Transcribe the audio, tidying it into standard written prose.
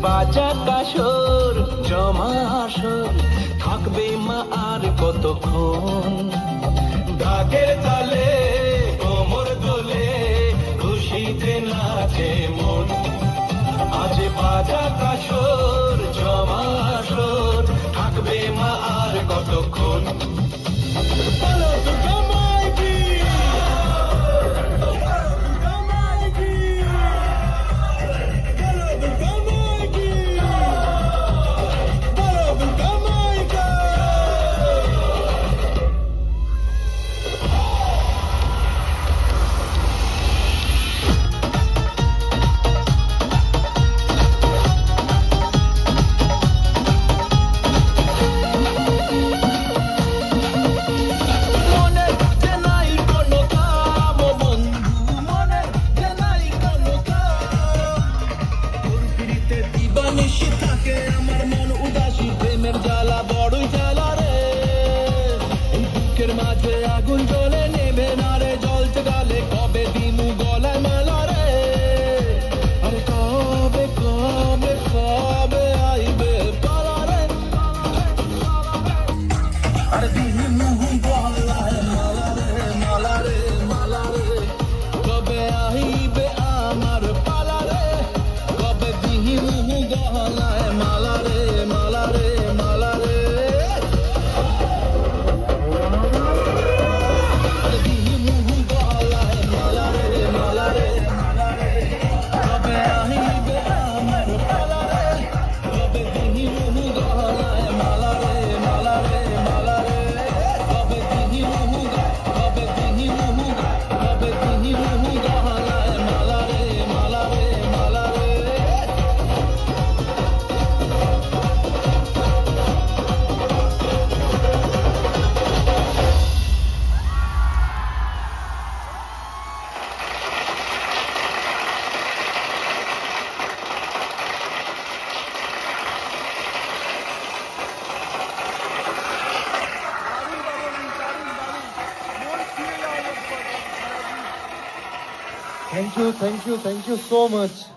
বাজা কাসর জমা আসর থাকবে মা আর কতক্ষণ ঢাকের তালে কোমর দোলে খুশিতে নাচে মন আজ বাজা কাসর জমা আসর থাকবে মা আর কতক্ষণ আমার মন উদাসী প্রেমের জ্বালা বড়ই জ্বালা রে বুকের মাঝে আগুন জ্বলে নেবে না রে জ্বলছে গালে কবে দিমু গলায় মালা রে আরে কবে কবে কবে আইবে পালা রে আরে দিমু গলায় মালা রে মালা রে মালা রে কবে আইবে আমার পালা রে কবে দিমু গলায় Thank you so much.